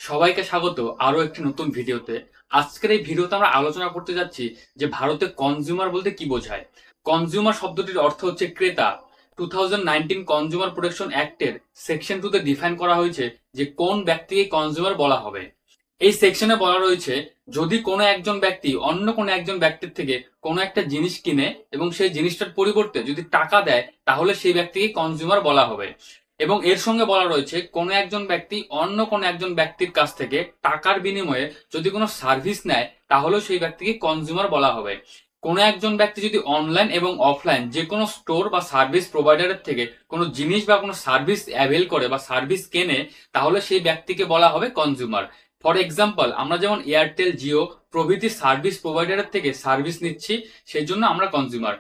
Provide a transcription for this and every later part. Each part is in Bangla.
সবাইকে স্বাগত আরো একটি নতুন ভিডিওতে। আজকের এই ভিডিওতে আমরা আলোচনা করতে যাচ্ছি যে ভারতে কনজিউমার বলতে কি বোঝায়। কনজিউমার শব্দটির অর্থ হচ্ছে ক্রেতা। 2019 কনজিউমার প্রোটেকশন অ্যাক্টের সেকশন 2 তে ডিফাইন করা হয়েছে যে কোন ব্যক্তিকে কনজিউমার বলা হবে। এই সেকশনে বলা রয়েছে, যদি কোনো একজন ব্যক্তি অন্য কোনো একজন ব্যক্তির থেকে কোনো একটা জিনিস কিনে এবং সেই জিনিসটার পরিবর্তে যদি টাকা দেয়, তাহলে সেই ব্যক্তিকে কনজিউমার বলা হবে। এবং এর সঙ্গে বলা রয়েছে, কোনো একজন ব্যক্তি অন্য কোনো একজন ব্যক্তির কাছ থেকে টাকার বিনিময়ে যদি কোনো সার্ভিস নেয়, তাহলে সেই ব্যক্তিকে কনজিউমার বলা হবে। কোনো একজন ব্যক্তি যদি অনলাইন এবং অফলাইন যে কোনো স্টোর বা সার্ভিস প্রোভাইডারের থেকে কোনো জিনিস বা কোনো সার্ভিস অ্যাভেল করে বা সার্ভিস কেনে, তাহলে সেই ব্যক্তিকে বলা হবে কনজিউমার। ফর এক্সাম্পল, আমরা যেমন এয়ারটেল, জিও প্রভৃতি সার্ভিস প্রোভাইডারের থেকে সার্ভিস নিচ্ছি, সেই জন্য আমরা কনজিউমার।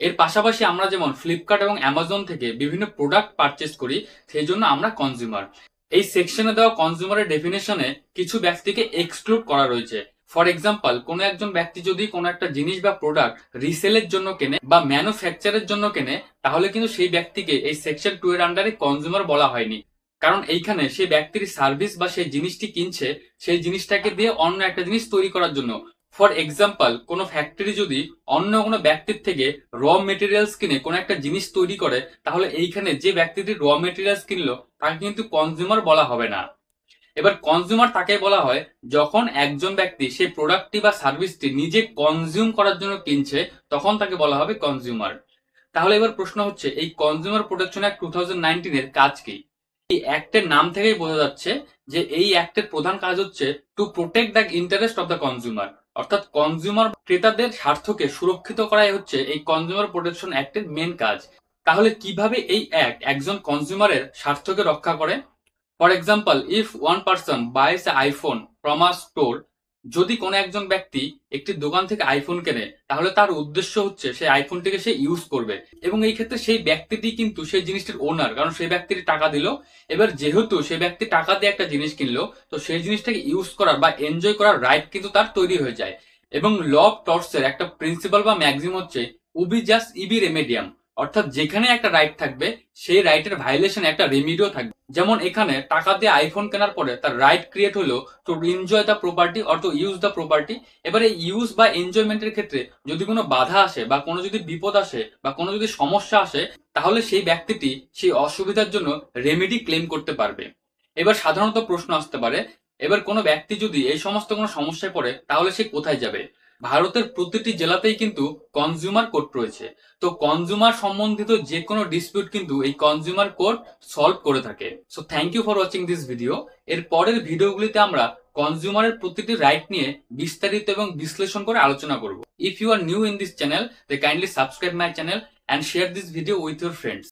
এর পাশাপাশি আমরা যেমন ফ্লিপকার্ট এবং অ্যামাজন থেকে বিভিন্ন প্রোডাক্ট পারচেস করি, সেই জন্য আমরা কনজিউমার। এই সেকশনে দেওয়া কনজিউমারের ডেফিনেশনে কিছু ব্যক্তিকে এক্সক্লুড করা রয়েছে। ফর এক্সাম্পল, কোনো একজন ব্যক্তি যদি কোনো একটা জিনিস বা প্রোডাক্ট রিসেলের জন্য কেনে বা ম্যানুফ্যাকচারের জন্য কেনে, তাহলে কিন্তু সেই ব্যক্তিকে এই সেকশন 2 এর আন্ডারে কনজিউমার বলা হয়নি। কারণ এইখানে সেই ব্যক্তির সার্ভিস বা সেই জিনিসটি কিনছে, সেই জিনিসটাকে দিয়ে অন্য একটা জিনিস তৈরি করার জন্য। ফর এক্সাম্পল, কোনো ফ্যাক্টরি যদি অন্য কোনো ব্যক্তির থেকে র মেটেরিয়ালস কিনে কোনো একটা জিনিস তৈরি করে, তাহলে এইখানে যে ব্যক্তিটি র মেটেরিয়ালস কিনলো তাকে কিন্তু কনজিউমার বলা হবে না। এবার কনজিউমার তাকে বলা হয় যখন একজন ব্যক্তি সেই প্রোডাক্টটি বা সার্ভিসটি নিজে কনজিউম করার জন্য কিনছে, তখন তাকে বলা হবে কনজিউমার। তাহলে এবার প্রশ্ন হচ্ছে, এই কনজিউমার প্রোটেকশন অ্যাক্ট 2019 এর কাজ কি? এই অ্যাক্টের নাম থেকেই বোঝা যাচ্ছে যে এই অ্যাক্টের প্রধান কাজ হচ্ছে to protect the interest of the consumer. অর্থাৎ কনজিউমার ক্রেতাদের স্বার্থকে সুরক্ষিত করাই হচ্ছে এই কনজিউমার প্রোটেকশন অ্যাক্টের মেন কাজ। তাহলে কিভাবে এই অ্যাক্ট একজন কনজিউমারের স্বার্থকে রক্ষা করে? For example, if one person buys iPhone from a store, যদি কোনো একজন ব্যক্তি একটি দোকান থেকে আইফোন কেনে, তাহলে তার উদ্দেশ্য হচ্ছে সেই আইফোনটিকে সে ইউজ করবে এবং এই ক্ষেত্রে সেই ব্যক্তিটি কিন্তু সেই জিনিসটির ওনার, কারণ সেই ব্যক্তিটি টাকা দিল। এবার যেহেতু সেই ব্যক্তি টাকা দিয়ে একটা জিনিস কিনলো, তো সেই জিনিসটাকে ইউজ করার বা এনজয় করার রাইট কিন্তু তার তৈরি হয়ে যায়। এবং ল অফ টর্টসের একটা প্রিন্সিপাল বা ম্যাক্সিম হচ্ছে উবি জাস্ট ইবি রেমেডিয়াম। অর্থাৎ যেখানে একটা রাইট থাকবে, সেই রাইটের ভায়োলেশনে একটা রেমিডিও থাকবে। যেমন এখানে টাকা দিয়ে আইফোন কেনার পরে তার রাইট ক্রিয়েট হলো to enjoy the property or to use the property. এবারে ইউজ বা এনজয়মেন্টের ক্ষেত্রে যদি কোনো বাধা আসে বা কোনো যদি বিপদ আসে বা কোনো যদি সমস্যা আসে, তাহলে সেই ব্যক্তিটি সেই অসুবিধার জন্য রেমেডি ক্লেম করতে পারবে। এবার সাধারণত প্রশ্ন আসতে পারে, এবার কোনো ব্যক্তি যদি এই সমস্ত কোনো সমস্যায় পড়ে, তাহলে সে কোথায় যাবে? ভারতের প্রতিটি জেলাতেই কিন্তু কনজিউমার কোর্ট রয়েছে। তো কনজিউমার সম্বন্ধিত যে কোনো ডিসপিউট কিন্তু এই কনজিউমার কোর্ট সলভ করে থাকে। So thank you for watching this video. এর পরের ভিডিওগুলিতে আমরা কনজিউমারের প্রতিটি রাইট নিয়ে বিস্তারিত এবং বিশ্লেষণ করে আলোচনা করব। If you are new in this channel, then kindly subscribe my channel and share this video with your friends.